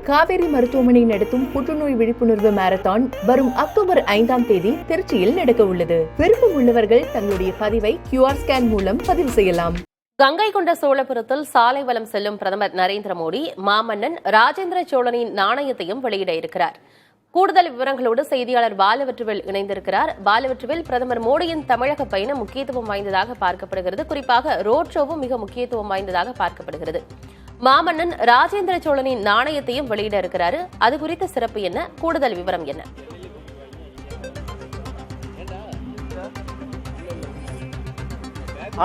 காவேரி மருத்துவமனை நடத்தும் புற்றுநோய் விழிப்புணர்வு மாரத்தான் வரும் அக்டோபர் 5ஆம் தேதி திருச்சியில் நடக்க உள்ளது. விருப்பம் உள்ளவர்கள் தங்களுடைய பதிவை QR ஸ்கேன் மூலம் பதிவு செய்யலாம். கங்கை கொண்ட சோழபுரத்தில் சாலை வலம் செல்லும் பிரதமர் நரேந்திர மோடி மாமன்னன் ராஜேந்திர சோழனின் நாணயத்தையும் வெளியிட இருக்கிறார். கூடுதல் விவரங்களோடு செய்தியாளர் பாலவெற்றிவேல் இணைந்திருக்கிறார். பாலவெற்றிவேல், பிரதமர் மோடியின் தமிழக பயணம் முக்கியத்துவம் வாய்ந்ததாக பார்க்கப்படுகிறது. குறிப்பாக ரோட் ஷோவும் மிக முக்கியத்துவம் வாய்ந்ததாக பார்க்கப்படுகிறது. மாமன்னன் ராஜேந்திர சோழனின் நாணயத்தையும் வெளியிட இருக்கிறாரு. அது குறித்த சிறப்பு என்ன? கூடுதல் விவரம் என்ன?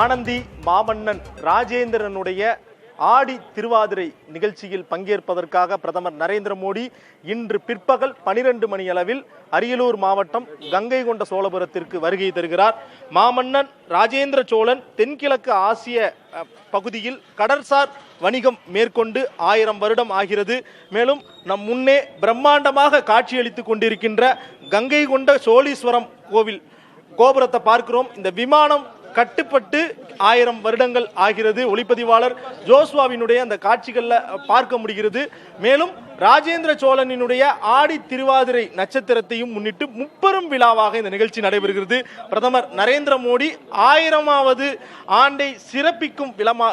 ஆனந்தி, மாமன்னன் ராஜேந்திரனுடைய ஆடி திருவாதிரை நிகழ்ச்சியில் பங்கேற்பதற்காக பிரதமர் நரேந்திர மோடி இன்று பிற்பகல் 12 மணி அளவில் அரியலூர் மாவட்டம் கங்கை கொண்ட சோழபுரத்திற்கு வருகை தருகிறார். மாமன்னன் ராஜேந்திர சோழன் தென்கிழக்கு ஆசிய பகுதியில் கடற்சார் வணிகம் மேற்கொண்டு 1000 வருடம் ஆகிறது. மேலும் நம் முன்னே பிரம்மாண்டமாக காட்சியளித்துக் கொண்டிருக்கின்ற கங்கை கொண்ட சோழீஸ்வரம் கோவில் கோபுரத்தை பார்க்கிறோம். இந்த விமானம் கட்டுப்பட்டு 1000 வருடங்கள் ஆகிறது. ஒளிப்பதிவாளர் ஜோஸ்வாவினுடைய அந்த காட்சிகள்ல பார்க்க முடிகிறது. மேலும் ராஜேந்திர சோழனினுடைய ஆடி திருவாதிரை நட்சத்திரத்தையும் முன்னிட்டு முப்பெரும் விழாவாக இந்த நிகழ்ச்சி நடைபெறுகிறது. பிரதமர் நரேந்திர மோடி 1000வது ஆண்டை சிறப்பிக்கும்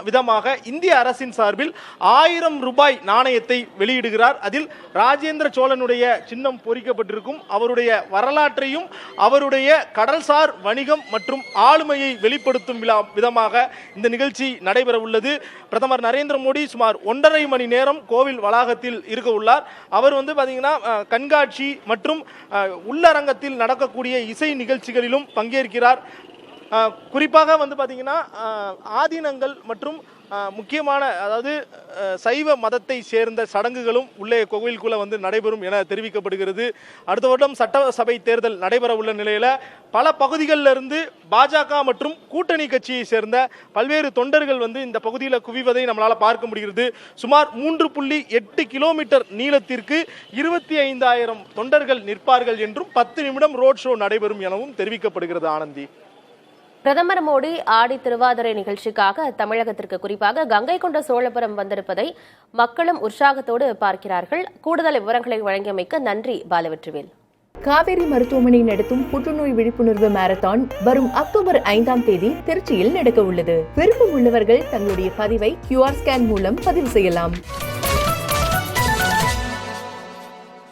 விதமாக இந்திய அரசின் சார்பில் 1000 ரூபாய் நாணயத்தை வெளியிடுகிறார். அதில் ராஜேந்திர சோழனுடைய சின்னம் பொறிக்கப்பட்டிருக்கும். அவருடைய வரலாற்றையும் அவருடைய கடல்சார் வணிகம் மற்றும் ஆளுமையை வெளிப்படுத்தும் விதமாக இந்த நிகழ்ச்சி நடைபெற உள்ளது. பிரதமர் நரேந்திர மோடி சுமார் 1.5 மணி நேரம் கோவில் வளாகத்தில் இருக்க உள்ளார். அவர் பாத்தீங்கன்னா கண்காட்சி மற்றும் உள்ளரங்கத்தில் நடக்கக்கூடிய இசை நிகழ்ச்சிகளிலும் பங்கேற்கிறார். குறிப்பாக பாத்தீங்கன்னா ஆதீனங்கள் மற்றும் முக்கியமான அதாவது சைவ மதத்தை சேர்ந்த சடங்குகளும் உள்ளே கோவிலுக்குள்ள நடைபெறும் என தெரிவிக்கப்படுகிறது. அடுத்த வருடம் சட்டசபை தேர்தல் நடைபெற உள்ள நிலையில பல பகுதிகளில் இருந்து பாஜக மற்றும் கூட்டணி கட்சியை சேர்ந்த பல்வேறு தொண்டர்கள் இந்த பகுதியில் குவிவதை நம்மளால பார்க்க முடிகிறது. சுமார் 3.8 கிலோமீட்டர் நீளத்திற்கு 25,000 தொண்டர்கள் நிற்பார்கள் என்றும் 10 நிமிடம் ரோட் ஷோ நடைபெறும் எனவும் தெரிவிக்கப்படுகிறது. ஆனந்தி, பிரதமர் மோடி ஆடி திருவாதிரை நிகழ்ச்சிக்காக தமிழகத்திற்கு குறிப்பாக கங்கை கொண்ட சோழபுரம் வந்திருப்பதை மக்களும் உற்சாகத்தோடு பார்க்கிறார்கள். கூடுதல் விவரங்களை வழங்கியமைக்க நன்றி பாலவெற்றிவேல். காவேரி மருத்துவமனை நடத்தும் புற்றுநோய் விழிப்புணர்வு மாரத்தான் வரும் அக்டோபர் 5ஆம் தேதி திருச்சியில் நடக்க உள்ளது. விருப்பம் உள்ளவர்கள் தங்களுடைய பதிவை QR ஸ்கேன் மூலம் பதிவு செய்யலாம்.